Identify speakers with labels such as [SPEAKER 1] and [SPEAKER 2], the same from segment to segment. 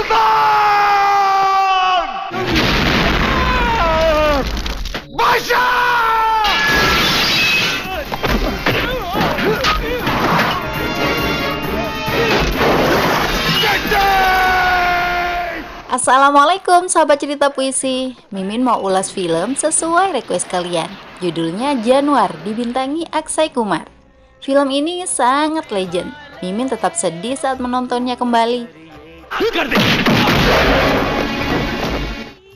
[SPEAKER 1] Sultan! Basha!
[SPEAKER 2] Assalamualaikum sahabat cerita puisi. Mimin mau ulas film sesuai request kalian. Judulnya Januar, dibintangi Akshay Kumar. Film ini sangat legend. Mimin tetap sedih saat menontonnya kembali.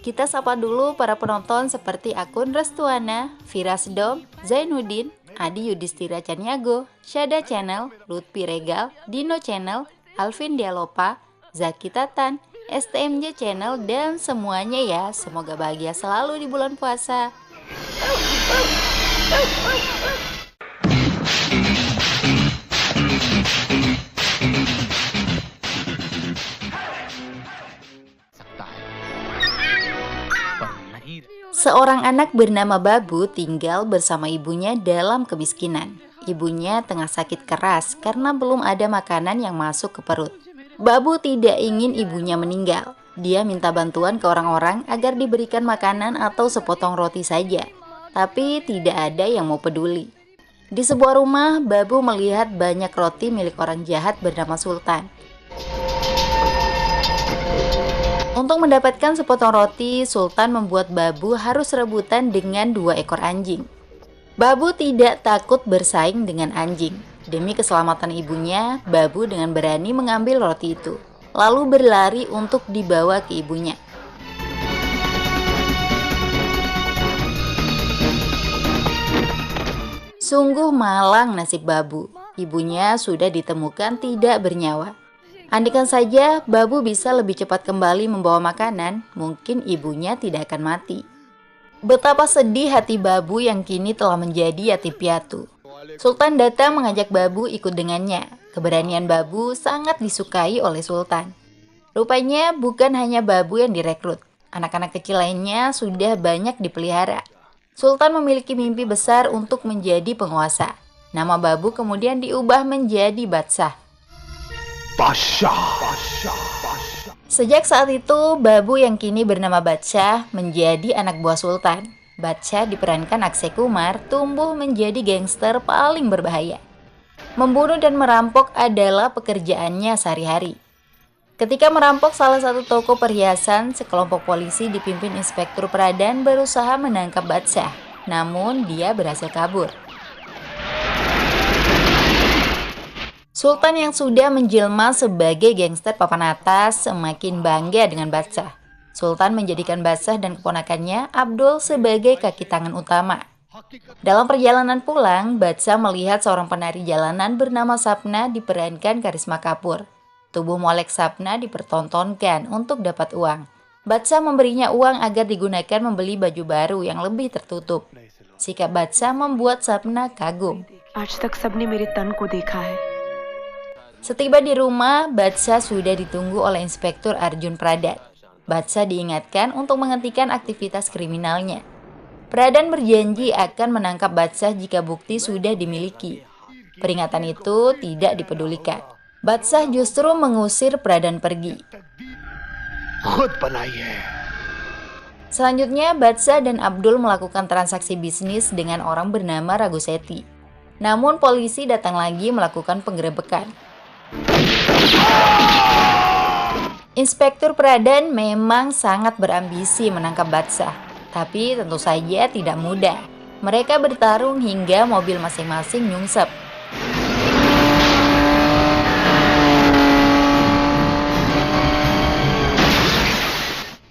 [SPEAKER 2] Kita sapa dulu para penonton seperti akun Restuana, Firasdom, Zainuddin, Adi Yudhistira Caniago, Syada Channel, Lutfi Regal, Dino Channel, Alvin Dialopa, Zaki Tatan, STMJ Channel, dan semuanya ya. Semoga bahagia selalu di bulan puasa. Seorang anak bernama Babu tinggal bersama ibunya dalam kemiskinan. Ibunya tengah sakit keras karena belum ada makanan yang masuk ke perut. Babu tidak ingin ibunya meninggal. Dia minta bantuan ke orang-orang agar diberikan makanan atau sepotong roti saja. Tapi tidak ada yang mau peduli. Di sebuah rumah, Babu melihat banyak roti milik orang jahat bernama Sultan. Untuk mendapatkan sepotong roti, Sultan membuat Babu harus rebutan dengan 2 ekor anjing. Babu tidak takut bersaing dengan anjing. Demi keselamatan ibunya, Babu dengan berani mengambil roti itu, lalu berlari untuk dibawa ke ibunya. Sungguh malang nasib Babu. Ibunya sudah ditemukan tidak bernyawa. Andaikan saja Babu bisa lebih cepat kembali membawa makanan, mungkin ibunya tidak akan mati. Betapa sedih hati Babu yang kini telah menjadi yatim piatu. Sultan datang mengajak Babu ikut dengannya. Keberanian Babu sangat disukai oleh Sultan. Rupanya bukan hanya Babu yang direkrut. Anak-anak kecil lainnya sudah banyak dipelihara. Sultan memiliki mimpi besar untuk menjadi penguasa. Nama Babu kemudian diubah menjadi Badshah. Sejak saat itu, Babu yang kini bernama Badshah menjadi anak buah Sultan. Badshah diperankan Akshay Kumar tumbuh menjadi gangster paling berbahaya. Membunuh dan merampok adalah pekerjaannya sehari-hari. Ketika merampok salah satu toko perhiasan, sekelompok polisi dipimpin Inspektur Pradhan berusaha menangkap Badshah. Namun dia berhasil kabur. Sultan yang sudah menjelma sebagai gangster papan atas semakin bangga dengan Badshah. Sultan menjadikan Badshah dan keponakannya Abdul sebagai kaki tangan utama. Dalam perjalanan pulang, Badshah melihat seorang penari jalanan bernama Sapna diperankan Karisma Kapoor. Tubuh molek Sapna dipertontonkan untuk dapat uang. Badshah memberinya uang agar digunakan membeli baju baru yang lebih tertutup. Sikap Badshah membuat Sapna kagum. Setiba di rumah, Badshah sudah ditunggu oleh Inspektur Arjun Pradhan. Badshah diingatkan untuk menghentikan aktivitas kriminalnya. Pradhan berjanji akan menangkap Badshah jika bukti sudah dimiliki. Peringatan itu tidak dipedulikan. Badshah justru mengusir Pradhan pergi. Selanjutnya, Badshah dan Abdul melakukan transaksi bisnis dengan orang bernama Raghusethi. Namun polisi datang lagi melakukan penggerebekan. Inspektur Pradhan memang sangat berambisi menangkap Badshah, tapi tentu saja tidak mudah. Mereka bertarung hingga mobil masing-masing nyungsep.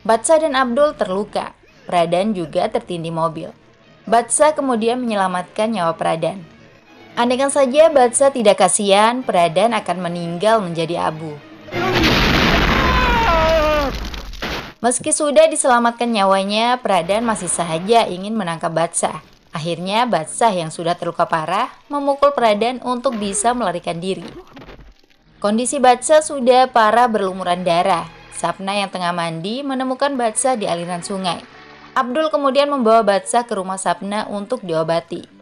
[SPEAKER 2] Badshah dan Abdul terluka. Pradhan juga tertindih mobil. Badshah kemudian menyelamatkan nyawa Pradhan. Andaikan saja Badshah tidak kasihan, Pradhan akan meninggal menjadi abu. Meski sudah diselamatkan nyawanya, Pradhan masih saja ingin menangkap Badshah. Akhirnya Badshah yang sudah terluka parah memukul Pradhan untuk bisa melarikan diri. Kondisi Badshah sudah parah berlumuran darah. Sapna yang tengah mandi menemukan Badshah di aliran sungai. Abdul kemudian membawa Badshah ke rumah Sapna untuk diobati.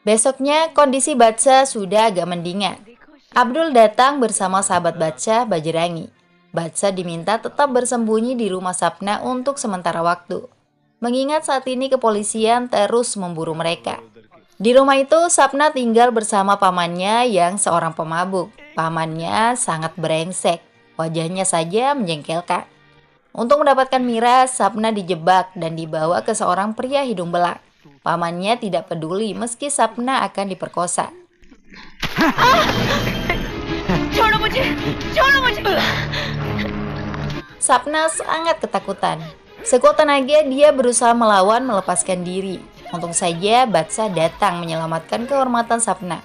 [SPEAKER 2] Besoknya kondisi Badshah sudah agak mendingan. Abdul datang bersama sahabat Badsha, Bajrangi. Badsha diminta tetap bersembunyi di rumah Sapna untuk sementara waktu, mengingat saat ini kepolisian terus memburu mereka. Di rumah itu, Sapna tinggal bersama pamannya yang seorang pemabuk. Pamannya sangat brengsek, wajahnya saja menjengkelkan. Untuk mendapatkan miras, Sapna dijebak dan dibawa ke seorang pria hidung belak. Pamannya tidak peduli meski Sapna akan diperkosa. Sapna sangat ketakutan. Sekuat tenaga dia berusaha melawan melepaskan diri. Untung saja Badsha datang menyelamatkan kehormatan Sapna.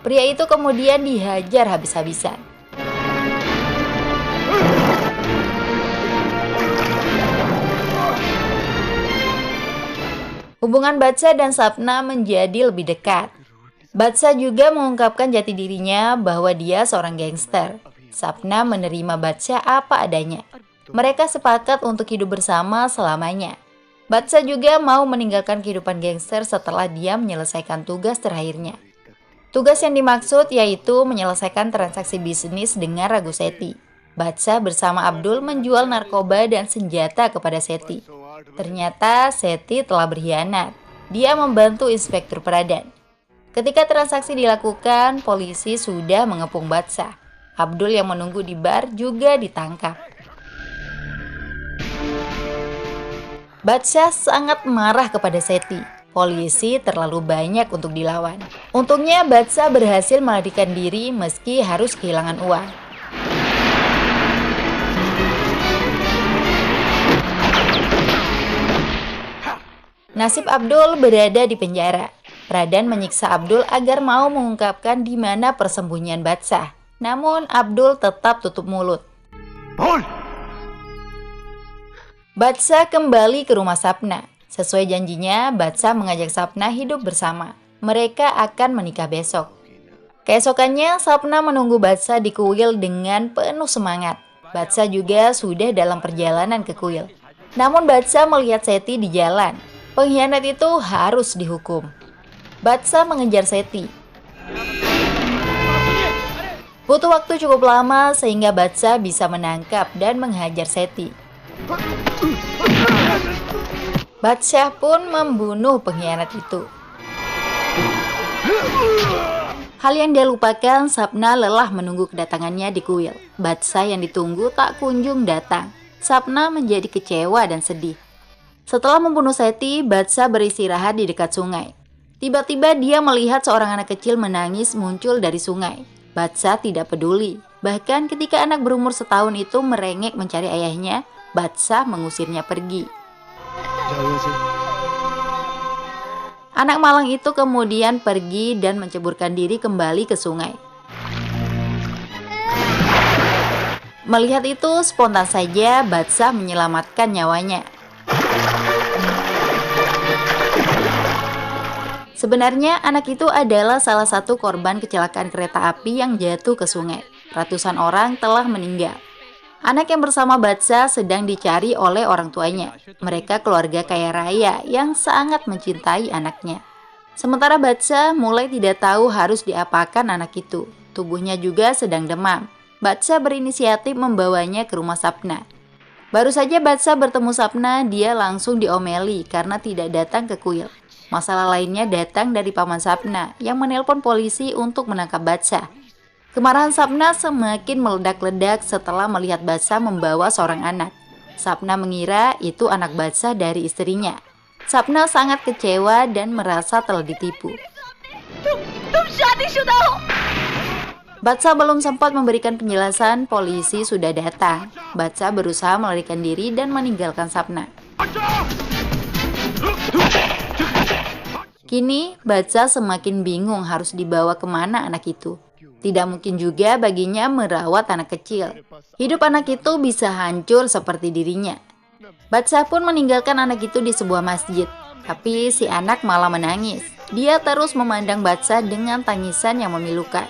[SPEAKER 2] Pria itu kemudian dihajar habis-habisan. Hubungan Badsha dan Sapna menjadi lebih dekat. Badsha juga mengungkapkan jati dirinya bahwa dia seorang gangster. Sapna menerima Badsha apa adanya. Mereka sepakat untuk hidup bersama selamanya. Badsha juga mau meninggalkan kehidupan gangster setelah dia menyelesaikan tugas terakhirnya. Tugas yang dimaksud yaitu menyelesaikan transaksi bisnis dengan Raghu Sethi. Badsha bersama Abdul menjual narkoba dan senjata kepada Sethi. Ternyata Sethi telah berkhianat. Dia membantu Inspektur Pradhan. Ketika transaksi dilakukan, polisi sudah mengepung Badsha. Abdul yang menunggu di bar juga ditangkap. Badsha sangat marah kepada Sethi. Polisi terlalu banyak untuk dilawan. Untungnya Badsha berhasil melarikan diri meski harus kehilangan uang. Nasib Abdul berada di penjara. Pradhan menyiksa Abdul agar mau mengungkapkan di mana persembunyian Badsha. Namun Abdul tetap tutup mulut. Badsha kembali ke rumah Sapna. Sesuai janjinya, Badsha mengajak Sapna hidup bersama. Mereka akan menikah besok. Keesokannya, Sapna menunggu Badsha di kuil dengan penuh semangat. Badsha juga sudah dalam perjalanan ke kuil. Namun Badsha melihat Sethi di jalan. Pengkhianat itu harus dihukum. Badsha mengejar Sethi. Butuh waktu cukup lama sehingga Badsha bisa menangkap dan menghajar Sethi. Badsha pun membunuh pengkhianat itu. Hal yang dia lupakan, Sapna lelah menunggu kedatangannya di kuil. Badsha yang ditunggu tak kunjung datang. Sapna menjadi kecewa dan sedih. Setelah membunuh Sethi, Badsha beristirahat di dekat sungai. Tiba-tiba dia melihat seorang anak kecil menangis muncul dari sungai. Badsha tidak peduli. Bahkan ketika anak berumur setahun itu merengek mencari ayahnya, Badsha mengusirnya pergi. Anak malang itu kemudian pergi dan menceburkan diri kembali ke sungai. Melihat itu, spontan saja Badsha menyelamatkan nyawanya. Sebenarnya anak itu adalah salah satu korban kecelakaan kereta api yang jatuh ke sungai. Ratusan orang telah meninggal. Anak yang bersama Badsha sedang dicari oleh orang tuanya. Mereka keluarga kaya raya yang sangat mencintai anaknya. Sementara Badsha mulai tidak tahu harus diapakan anak itu. Tubuhnya juga sedang demam. Badsha berinisiatif membawanya ke rumah Sapna. Baru saja Badsha bertemu Sapna, dia langsung diomeli karena tidak datang ke kuil. Masalah lainnya datang dari paman Sapna yang menelpon polisi untuk menangkap Badsha. Kemarahan Sapna semakin meledak-ledak setelah melihat Badsha membawa seorang anak. Sapna mengira itu anak Badsha dari istrinya. Sapna sangat kecewa dan merasa telah ditipu. Badsha belum sempat memberikan penjelasan, polisi sudah datang. Badsha berusaha melarikan diri dan meninggalkan Sapna. Kini Badsha semakin bingung harus dibawa kemana anak itu. Tidak mungkin juga baginya merawat anak kecil. Hidup anak itu bisa hancur seperti dirinya. Badsha pun meninggalkan anak itu di sebuah masjid. Tapi si anak malah menangis. Dia terus memandang Badsha dengan tangisan yang memilukan.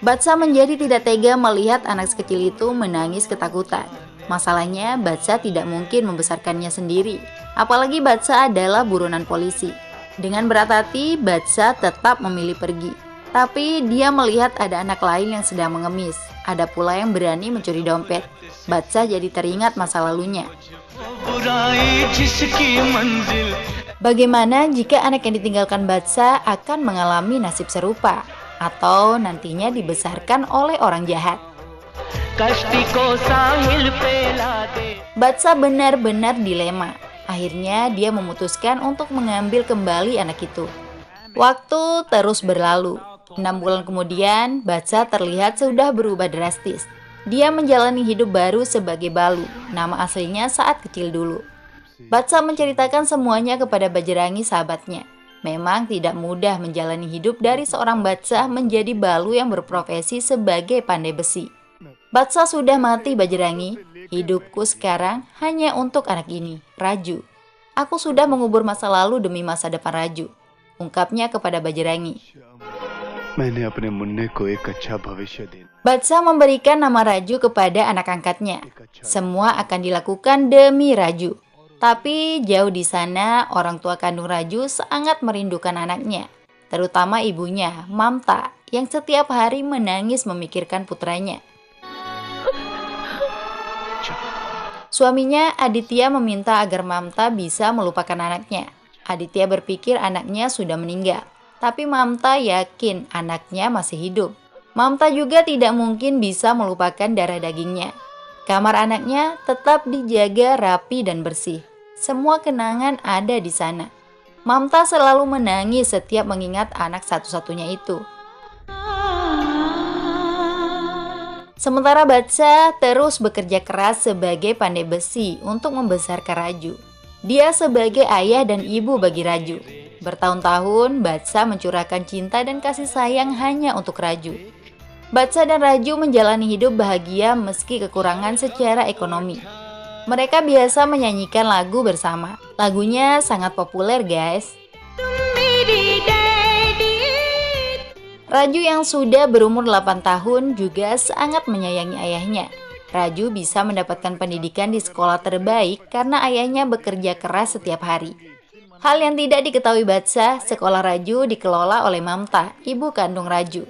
[SPEAKER 2] Badsha menjadi tidak tega melihat anak kecil itu menangis ketakutan. Masalahnya Badsha tidak mungkin membesarkannya sendiri. Apalagi Badsha adalah buronan polisi. Dengan berat hati, Badsha tetap memilih pergi. Tapi dia melihat ada anak lain yang sedang mengemis. Ada pula yang berani mencuri dompet. Badsah jadi teringat masa lalunya. Bagaimana jika anak yang ditinggalkan Badsah akan mengalami nasib serupa? Atau nantinya dibesarkan oleh orang jahat? Badsah benar-benar dilema. Akhirnya dia memutuskan untuk mengambil kembali anak itu. Waktu terus berlalu. 6 bulan kemudian, Badsah terlihat sudah berubah drastis. Dia menjalani hidup baru sebagai Balu, nama aslinya saat kecil dulu. Badsah menceritakan semuanya kepada Bajrangi sahabatnya. Memang tidak mudah menjalani hidup dari seorang Badsah menjadi Balu yang berprofesi sebagai pandai besi. Badsah sudah mati Bajrangi, hidupku sekarang hanya untuk anak ini, Raju. Aku sudah mengubur masa lalu demi masa depan Raju, ungkapnya kepada Bajrangi. Badsah memberikan nama Raju kepada anak angkatnya. Semua akan dilakukan demi Raju. Tapi jauh di sana, orang tua kandung Raju sangat merindukan anaknya, terutama ibunya, Mamta, yang setiap hari menangis memikirkan putranya. Suaminya, Aditya, meminta agar Mamta bisa melupakan anaknya. Aditya berpikir anaknya sudah meninggal, tapi Mamta yakin anaknya masih hidup. Mamta juga tidak mungkin bisa melupakan darah dagingnya. Kamar anaknya tetap dijaga rapi dan bersih. Semua kenangan ada di sana. Mamta selalu menangis setiap mengingat anak satu-satunya itu. Sementara Badsah terus bekerja keras sebagai pandai besi untuk membesarkan Raju. Dia sebagai ayah dan ibu bagi Raju. Bertahun-tahun, Badsah mencurahkan cinta dan kasih sayang hanya untuk Raju. Badsah dan Raju menjalani hidup bahagia meski kekurangan secara ekonomi. Mereka biasa menyanyikan lagu bersama. Lagunya sangat populer, guys. Raju yang sudah berumur 8 tahun juga sangat menyayangi ayahnya. Raju bisa mendapatkan pendidikan di sekolah terbaik karena ayahnya bekerja keras setiap hari. Hal yang tidak diketahui Badsah, sekolah Raju dikelola oleh Mamta, ibu kandung Raju.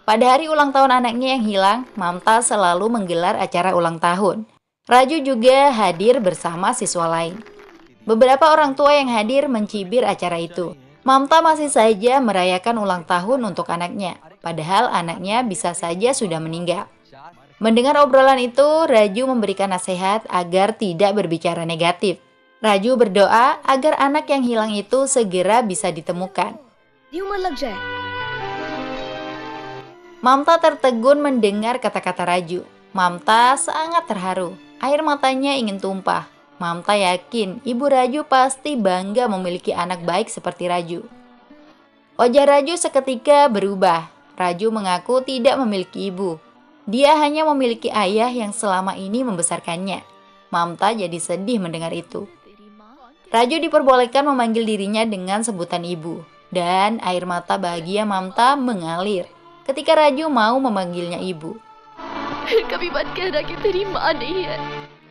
[SPEAKER 2] Pada hari ulang tahun anaknya yang hilang, Mamta selalu menggelar acara ulang tahun. Raju juga hadir bersama siswa lain. Beberapa orang tua yang hadir mencibir acara itu. Mamta masih saja merayakan ulang tahun untuk anaknya, padahal anaknya bisa saja sudah meninggal. Mendengar obrolan itu, Raju memberikan nasihat agar tidak berbicara negatif. Raju berdoa agar anak yang hilang itu segera bisa ditemukan. Mamta tertegun mendengar kata-kata Raju. Mamta sangat terharu. Air matanya ingin tumpah. Mamta yakin ibu Raju pasti bangga memiliki anak baik seperti Raju. Wajah Raju seketika berubah. Raju mengaku tidak memiliki ibu. Dia hanya memiliki ayah yang selama ini membesarkannya. Mamta jadi sedih mendengar itu. Raju diperbolehkan memanggil dirinya dengan sebutan ibu. Dan air mata bahagia Mamta mengalir ketika Raju mau memanggilnya ibu.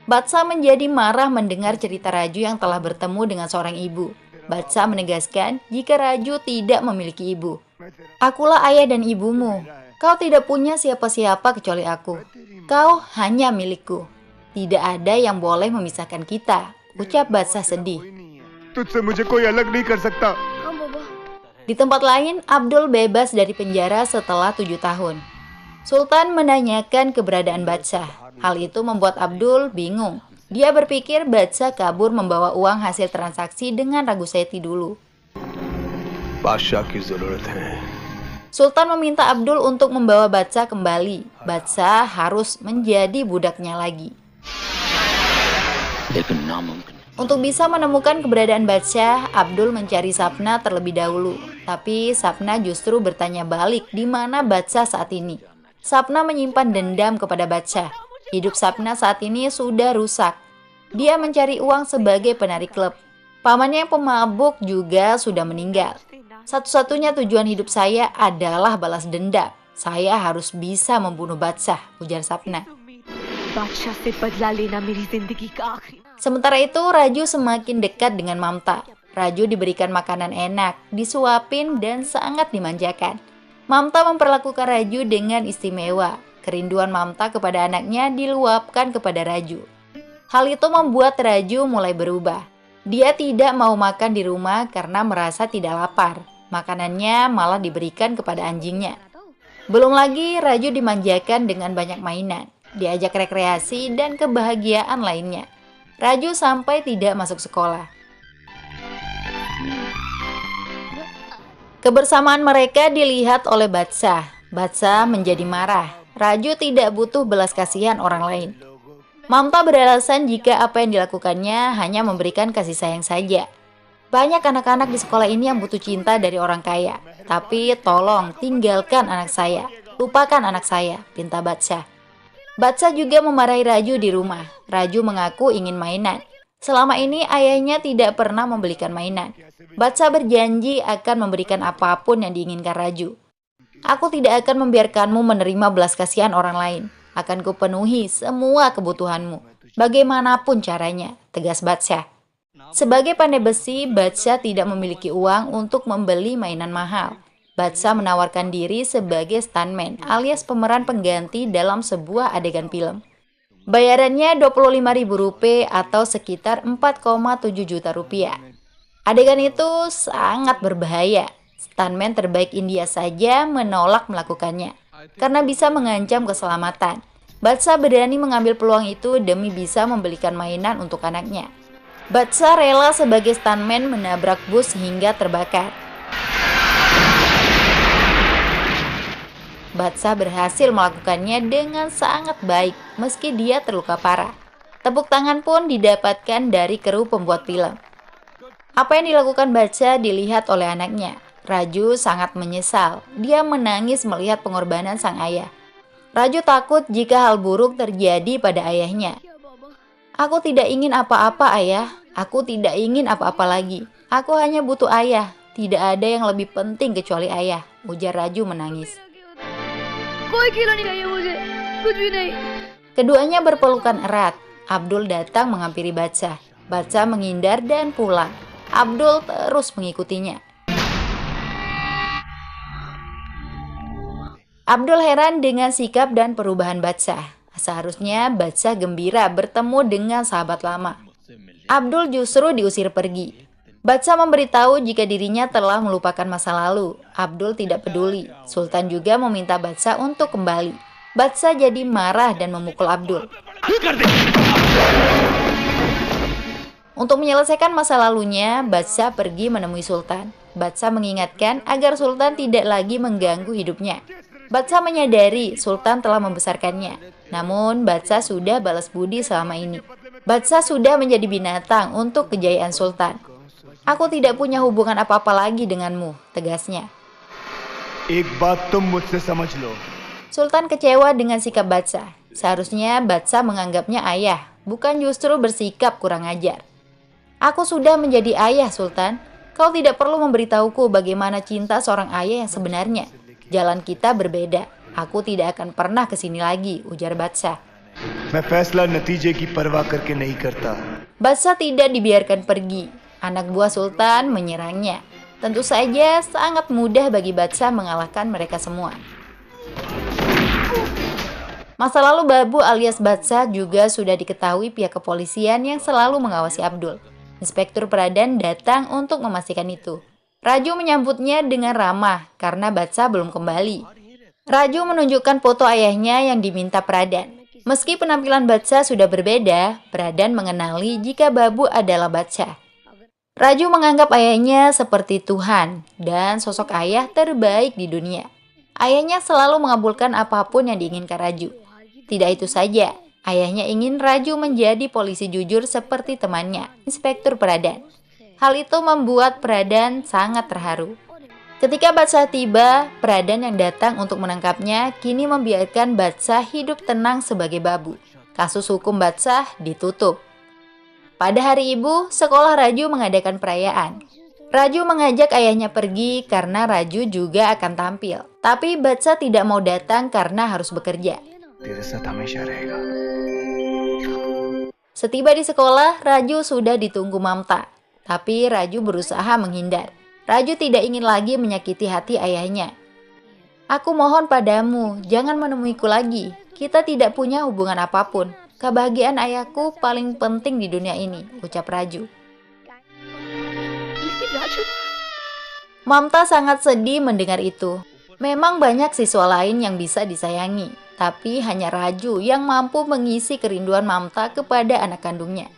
[SPEAKER 2] Badsah menjadi marah mendengar cerita Raju yang telah bertemu dengan seorang ibu. Badsah menegaskan jika Raju tidak memiliki ibu. Akulah ayah dan ibumu. Kau tidak punya siapa-siapa kecuali aku. Kau hanya milikku. Tidak ada yang boleh memisahkan kita, ucap Badsah sedih. Di tempat lain, Abdul bebas dari penjara setelah 7 tahun. Sultan menanyakan keberadaan Badsah. Hal itu membuat Abdul bingung. Dia berpikir Badsah kabur membawa uang hasil transaksi dengan Ragu Seti dulu. Sultan meminta Abdul untuk membawa Badsah kembali. Badsah harus menjadi budaknya lagi. Untuk bisa menemukan keberadaan Badsah, Abdul mencari Sapna terlebih dahulu. Tapi Sapna justru bertanya balik di mana Badsah saat ini. Sapna menyimpan dendam kepada Badsah. Hidup Sapna saat ini sudah rusak. Dia mencari uang sebagai penari klub. Pamannya yang pemabuk juga sudah meninggal. Satu-satunya tujuan hidup saya adalah balas dendam. Saya harus bisa membunuh Badsah, ujar Sapna. Sementara itu, Raju semakin dekat dengan Mamta. Raju diberikan makanan enak, disuapin dan sangat dimanjakan. Mamta memperlakukan Raju dengan istimewa. Kerinduan Mamta kepada anaknya diluapkan kepada Raju. Hal itu membuat Raju mulai berubah. Dia tidak mau makan di rumah karena merasa tidak lapar. Makanannya malah diberikan kepada anjingnya. Belum lagi Raju dimanjakan dengan banyak mainan, diajak rekreasi dan kebahagiaan lainnya. Raju sampai tidak masuk sekolah. Kebersamaan mereka dilihat oleh Badsah. Badsah menjadi marah. Raju tidak butuh belas kasihan orang lain. Mamta beralasan jika apa yang dilakukannya hanya memberikan kasih sayang saja. Banyak anak-anak di sekolah ini yang butuh cinta dari orang kaya. Tapi tolong tinggalkan anak saya. Lupakan anak saya, pinta Badsah. Badsah juga memarahi Raju di rumah. Raju mengaku ingin mainan. Selama ini ayahnya tidak pernah membelikan mainan. Badsah berjanji akan memberikan apapun yang diinginkan Raju. Aku tidak akan membiarkanmu menerima belas kasihan orang lain. Akan kupenuhi semua kebutuhanmu, bagaimanapun caranya, tegas Badsah. Sebagai pandai besi, Badsah tidak memiliki uang untuk membeli mainan mahal. Badsah menawarkan diri sebagai stuntman alias pemeran pengganti dalam sebuah adegan film. Bayarannya Rp25.000 atau sekitar 4,7 juta rupiah. Adegan itu sangat berbahaya. Stuntman terbaik India saja menolak melakukannya karena bisa mengancam keselamatan. Badsah berani mengambil peluang itu demi bisa membelikan mainan untuk anaknya. Badsah rela sebagai stuntman menabrak bus hingga terbakar. Badsah berhasil melakukannya dengan sangat baik meski dia terluka parah. Tepuk tangan pun didapatkan dari kru pembuat film. Apa yang dilakukan Badsah dilihat oleh anaknya. Raju sangat menyesal. Dia menangis melihat pengorbanan sang ayah. Raju takut jika hal buruk terjadi pada ayahnya. Aku tidak ingin apa-apa, ayah. Aku tidak ingin apa-apa lagi. Aku hanya butuh ayah. Tidak ada yang lebih penting kecuali ayah, ujar Raju menangis. Keduanya berpelukan erat. Abdul datang menghampiri Badsah. Badsah menghindar dan pulang. Abdul terus mengikutinya. Abdul heran dengan sikap dan perubahan Badsah. Seharusnya Badsah gembira bertemu dengan sahabat lama. Abdul justru diusir pergi. Badsah memberitahu jika dirinya telah melupakan masa lalu. Abdul tidak peduli. Sultan juga meminta Badsah untuk kembali. Badsah jadi marah dan memukul Abdul. Untuk menyelesaikan masa lalunya, Badsah pergi menemui Sultan. Badsah mengingatkan agar Sultan tidak lagi mengganggu hidupnya. Badsah menyadari Sultan telah membesarkannya. Namun Badsah sudah balas budi selama ini. Badsah sudah menjadi binatang untuk kejayaan Sultan. Aku tidak punya hubungan apa-apa lagi denganmu, tegasnya.
[SPEAKER 1] एक बात तुम मुझसे समझ लो.
[SPEAKER 2] Sultan kecewa dengan sikap Badsah. Seharusnya Badsah menganggapnya ayah, bukan justru bersikap kurang ajar. Aku sudah menjadi ayah, Sultan. Kau tidak perlu memberitahuku bagaimana cinta seorang ayah yang sebenarnya. Jalan kita berbeda. Aku tidak akan pernah kesini lagi, ujar Badsah.
[SPEAKER 1] मैं फैसला नतीजे की परवाह करके नहीं करता.
[SPEAKER 2] Badsah tidak dibiarkan pergi. Anak buah Sultan menyerangnya. Tentu saja sangat mudah bagi Badsah mengalahkan mereka semua. Masa lalu Babu alias Badsah juga sudah diketahui pihak kepolisian yang selalu mengawasi Abdul. Inspektur Pradan datang untuk memastikan itu. Raju menyambutnya dengan ramah karena Badsah belum kembali. Raju menunjukkan foto ayahnya yang diminta Pradan. Meski penampilan Badsah sudah berbeda, Pradan mengenali jika Babu adalah Badsah. Raju menganggap ayahnya seperti Tuhan dan sosok ayah terbaik di dunia. Ayahnya selalu mengabulkan apapun yang diinginkan Raju. Tidak itu saja, ayahnya ingin Raju menjadi polisi jujur seperti temannya, Inspektur Pradan. Hal itu membuat Pradan sangat terharu. Ketika Badsah tiba, Pradan yang datang untuk menangkapnya kini membiarkan Badsah hidup tenang sebagai Babu. Kasus hukum Badsah ditutup. Pada hari ibu, sekolah Raju mengadakan perayaan. Raju mengajak ayahnya pergi karena Raju juga akan tampil. Tapi Badsah tidak mau datang karena harus bekerja. Setiba di sekolah, Raju sudah ditunggu Mamta. Tapi Raju berusaha menghindar. Raju tidak ingin lagi menyakiti hati ayahnya. Aku mohon padamu, jangan menemuiku lagi. Kita tidak punya hubungan apapun. Kebahagiaan ayahku paling penting di dunia ini, ucap Raju. Mamta sangat sedih mendengar itu. Memang banyak siswa lain yang bisa disayangi, tapi hanya Raju yang mampu mengisi kerinduan Mamta kepada anak kandungnya.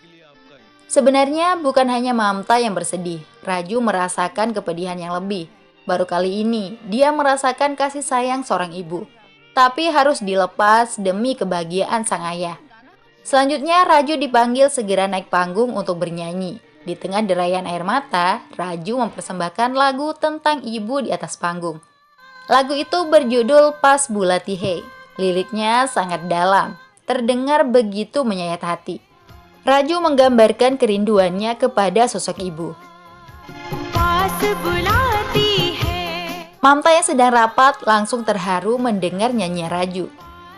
[SPEAKER 2] Sebenarnya bukan hanya Mamta yang bersedih, Raju merasakan kepedihan yang lebih. Baru kali ini, dia merasakan kasih sayang seorang ibu, tapi harus dilepas demi kebahagiaan sang ayah. Selanjutnya, Raju dipanggil segera naik panggung untuk bernyanyi. Di tengah derayan air mata, Raju mempersembahkan lagu tentang ibu di atas panggung. Lagu itu berjudul Pas Bulati Hai. Liriknya sangat dalam, terdengar begitu menyayat hati. Raju menggambarkan kerinduannya kepada sosok ibu. Mamta yang sedang rapat langsung terharu mendengar nyanyian Raju.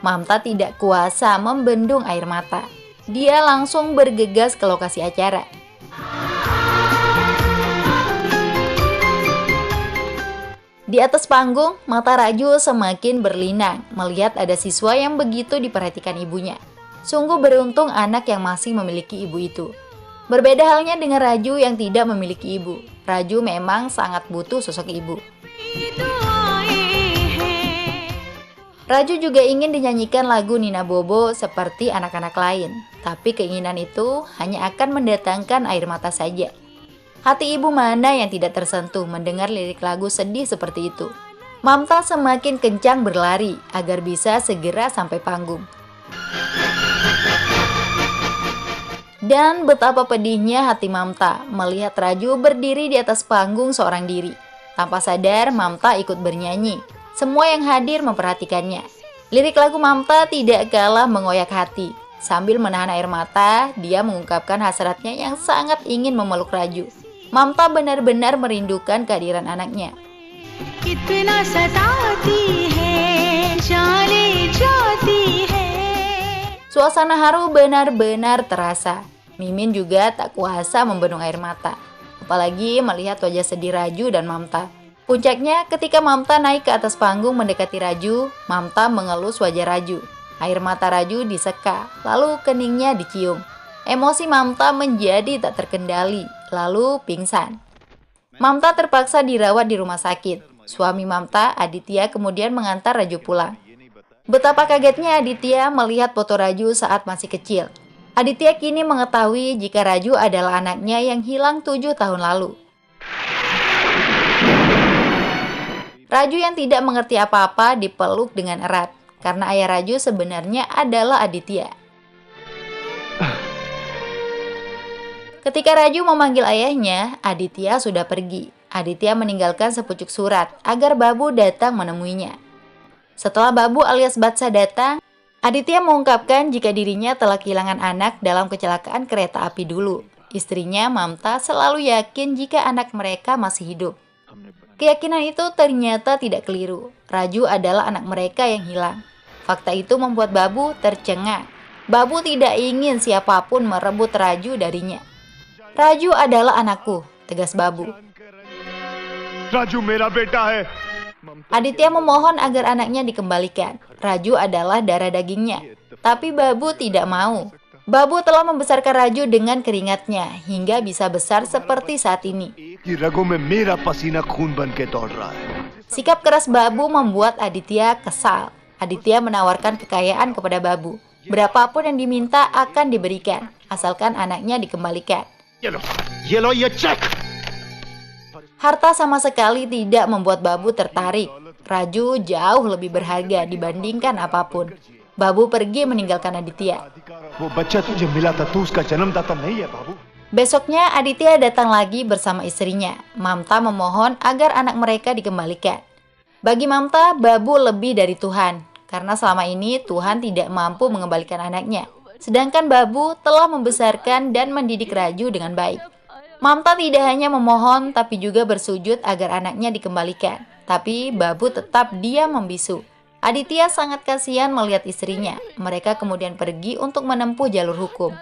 [SPEAKER 2] Mamta tidak kuasa membendung air mata. Dia langsung bergegas ke lokasi acara. Di atas panggung, mata Raju semakin berlinang melihat ada siswa yang begitu diperhatikan ibunya. Sungguh beruntung anak yang masih memiliki ibu itu. Berbeda halnya dengan Raju yang tidak memiliki ibu. Raju memang sangat butuh sosok ibu. Raju juga ingin dinyanyikan lagu Nina Bobo seperti anak-anak lain. Tapi keinginan itu hanya akan mendatangkan air mata saja. Hati ibu mana yang tidak tersentuh mendengar lirik lagu sedih seperti itu. Mamta semakin kencang berlari agar bisa segera sampai panggung. Dan betapa pedihnya hati Mamta melihat Raju berdiri di atas panggung seorang diri. Tanpa sadar, Mamta ikut bernyanyi. Semua yang hadir memperhatikannya. Lirik lagu Mamta tidak kalah mengoyak hati. Sambil menahan air mata, dia mengungkapkan hasratnya yang sangat ingin memeluk Raju. Mamta benar-benar merindukan kehadiran anaknya. Suasana haru benar-benar terasa. Mimin juga tak kuasa membendung air mata. Apalagi melihat wajah sedih Raju dan Mamta. Puncaknya ketika Mamta naik ke atas panggung mendekati Raju, Mamta mengelus wajah Raju. Air mata Raju diseka, lalu keningnya dicium. Emosi Mamta menjadi tak terkendali, lalu pingsan. Mamta terpaksa dirawat di rumah sakit. Suami Mamta, Aditya, kemudian mengantar Raju pulang. Betapa kagetnya Aditya melihat foto Raju saat masih kecil. Aditya kini mengetahui jika Raju adalah anaknya yang hilang 7 tahun lalu. Raju yang tidak mengerti apa-apa dipeluk dengan erat, karena ayah Raju sebenarnya adalah Aditya. Ketika Raju memanggil ayahnya, Aditya sudah pergi. Aditya meninggalkan sepucuk surat agar Babu datang menemuinya. Setelah Babu alias Batsa datang, Aditya mengungkapkan jika dirinya telah kehilangan anak dalam kecelakaan kereta api dulu. Istrinya, Mamta, selalu yakin jika anak mereka masih hidup. Keyakinan itu ternyata tidak keliru. Raju adalah anak mereka yang hilang. Fakta itu membuat Babu tercengang. Babu tidak ingin siapapun merebut Raju darinya. Raju adalah anakku, tegas Babu.
[SPEAKER 1] Raju mera beta hai.
[SPEAKER 2] Aditya memohon agar anaknya dikembalikan. Raju adalah darah dagingnya. Tapi Babu tidak mau. Babu telah membesarkan Raju dengan keringatnya hingga bisa besar seperti saat ini. Sikap keras Babu membuat Aditya kesal. Aditya menawarkan kekayaan kepada Babu. Berapapun yang diminta akan diberikan, asalkan anaknya dikembalikan. Harta sama sekali tidak membuat Babu tertarik. Raju jauh lebih berharga dibandingkan apapun. Babu pergi meninggalkan Aditya. Besoknya Aditya datang lagi bersama istrinya. Mamta memohon agar anak mereka dikembalikan. Bagi Mamta, Babu lebih dari Tuhan, karena selama ini Tuhan tidak mampu mengembalikan anaknya. Sedangkan Babu telah membesarkan dan mendidik Raju dengan baik. Mamta tidak hanya memohon, tapi juga bersujud agar anaknya dikembalikan. Tapi Babu tetap diam membisu. Aditya sangat kasihan melihat istrinya. Mereka kemudian pergi untuk menempuh jalur hukum.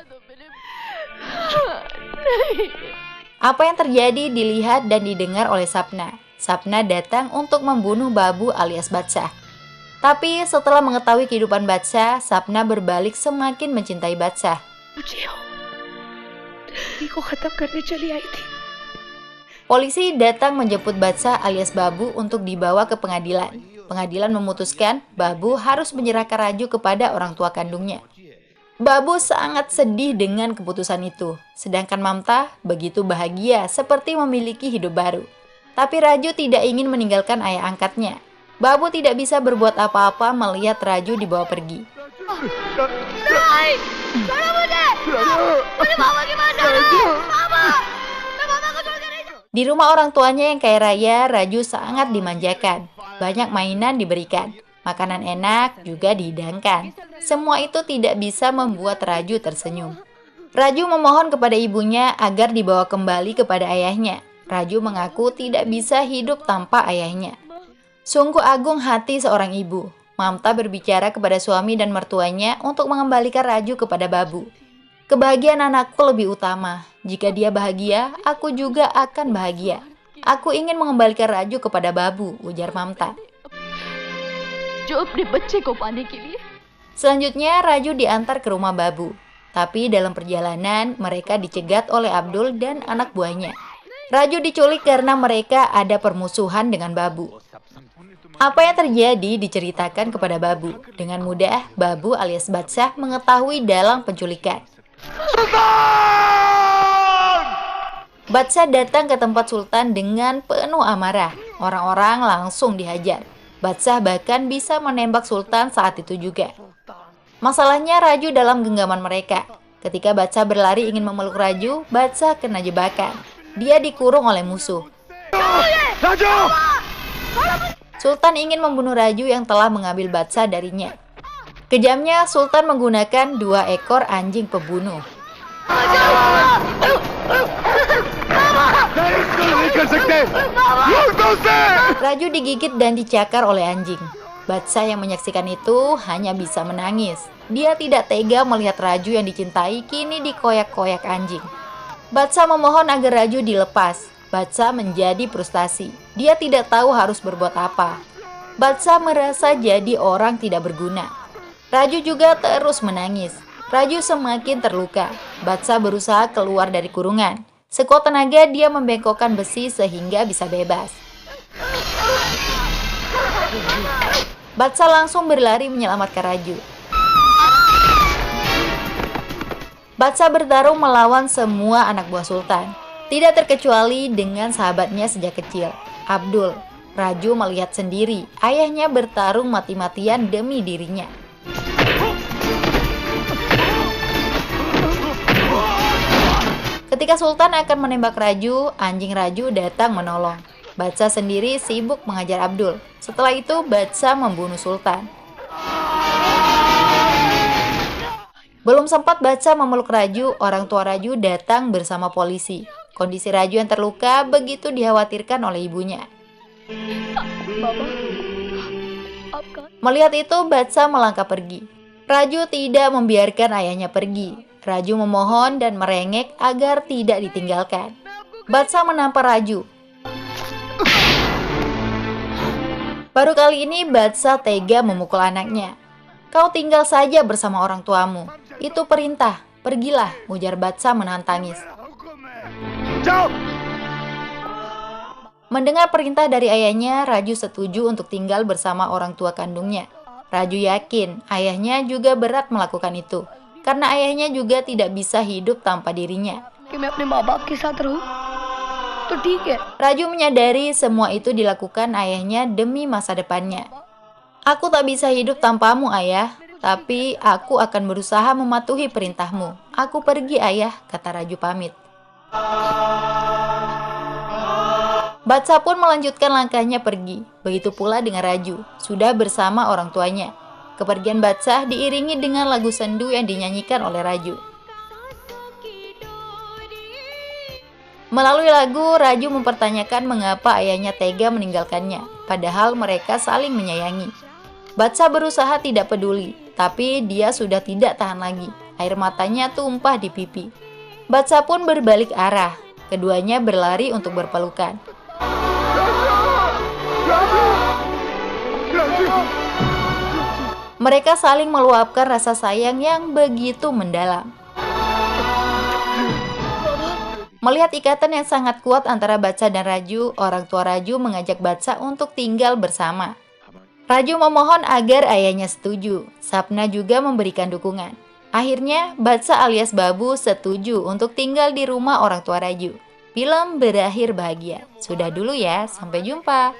[SPEAKER 2] Apa yang terjadi dilihat dan didengar oleh Sapna. Sapna datang untuk membunuh Babu alias Badsah. Tapi setelah mengetahui kehidupan Badsah, Sapna berbalik semakin mencintai Badsah. Polisi datang menjemput Badsah alias Babu untuk dibawa ke pengadilan. Pengadilan memutuskan Babu harus menyerahkan Raju kepada orang tua kandungnya. Babu sangat sedih dengan keputusan itu, sedangkan Mamta begitu bahagia seperti memiliki hidup baru. Tapi Raju tidak ingin meninggalkan ayah angkatnya. Babu tidak bisa berbuat apa-apa melihat Raju dibawa pergi. Di rumah orang tuanya yang kaya raya, Raju sangat dimanjakan. Banyak mainan diberikan, makanan enak juga dihidangkan. Semua itu tidak bisa membuat Raju tersenyum. Raju memohon kepada ibunya agar dibawa kembali kepada ayahnya. Raju mengaku tidak bisa hidup tanpa ayahnya. Sungguh agung hati seorang ibu. Mamta berbicara kepada suami dan mertuanya untuk mengembalikan Raju kepada Babu. Kebahagiaan anakku lebih utama. Jika dia bahagia, aku juga akan bahagia. Aku ingin mengembalikan Raju kepada Babu, ujar Mamta. Selanjutnya, Raju diantar ke rumah Babu. Tapi dalam perjalanan, mereka dicegat oleh Abdul dan anak buahnya. Raju diculik karena mereka ada permusuhan dengan Babu. Apa yang terjadi diceritakan kepada Babu. Dengan mudah, Babu alias Badsah mengetahui dalam penculikan. Badsah datang ke tempat Sultan dengan penuh amarah. Orang-orang langsung dihajar. Badsah bahkan bisa menembak Sultan saat itu juga. Masalahnya Raju dalam genggaman mereka. Ketika Badsah berlari ingin memeluk Raju, Badsah kena jebakan. Dia dikurung oleh musuh.
[SPEAKER 1] Raju!
[SPEAKER 2] Sultan ingin membunuh Raju yang telah mengambil Badsah darinya. Kejamnya, Sultan menggunakan 2 ekor anjing pembunuh. Raju digigit dan dicakar oleh anjing. Badsah yang menyaksikan itu hanya bisa menangis. Dia tidak tega melihat Raju yang dicintai kini dikoyak-koyak anjing. Badsah memohon agar Raju dilepas. Badsah menjadi frustasi. Dia tidak tahu harus berbuat apa. Badsah merasa jadi orang tidak berguna. Raju juga terus menangis. Raju semakin terluka. Badsah berusaha keluar dari kurungan. Sekuat tenaga dia membengkokkan besi sehingga bisa bebas. Badsah langsung berlari menyelamatkan Raju. Badsah bertarung melawan semua anak buah Sultan. Tidak terkecuali dengan sahabatnya sejak kecil, Abdul. Raju melihat sendiri ayahnya bertarung mati-matian demi dirinya. Ketika Sultan akan menembak Raju, anjing Raju datang menolong. Badsah sendiri sibuk mengajar Abdul. Setelah itu, Badsah membunuh Sultan. Belum sempat Badsah memeluk Raju, orang tua Raju datang bersama polisi. Kondisi Raju yang terluka begitu dikhawatirkan oleh ibunya. Melihat itu, Badsah melangkah pergi. Raju tidak membiarkan ayahnya pergi. Raju memohon dan merengek agar tidak ditinggalkan. Badsah menampar Raju. Baru kali ini Badsah tega memukul anaknya. Kau tinggal saja bersama orang tuamu. Itu perintah. Pergilah, ujar Badsah menahan tangis. Mendengar perintah dari ayahnya, Raju setuju untuk tinggal bersama orang tua kandungnya. Raju yakin ayahnya juga berat melakukan itu. Karena ayahnya juga tidak bisa hidup tanpa dirinya. Raju menyadari semua itu dilakukan ayahnya demi masa depannya. Aku tak bisa hidup tanpamu, ayah. Tapi aku akan berusaha mematuhi perintahmu. Aku pergi, ayah, kata Raju pamit. Badsah pun melanjutkan langkahnya pergi. Begitu pula dengan Raju, sudah bersama orang tuanya. Kepergian Badsah diiringi dengan lagu sendu yang dinyanyikan oleh Raju. Melalui lagu, Raju mempertanyakan mengapa ayahnya tega meninggalkannya, padahal mereka saling menyayangi. Badsah berusaha tidak peduli, tapi dia sudah tidak tahan lagi. Air matanya tumpah di pipi. Badsah pun berbalik arah. Keduanya berlari untuk berpelukan. Mereka saling meluapkan rasa sayang yang begitu mendalam. Melihat ikatan yang sangat kuat antara Batsa dan Raju, orang tua Raju mengajak Batsa untuk tinggal bersama. Raju memohon agar ayahnya setuju. Sapna juga memberikan dukungan. Akhirnya, Batsa alias Babu setuju untuk tinggal di rumah orang tua Raju. Film berakhir bahagia. Sudah dulu ya, sampai jumpa.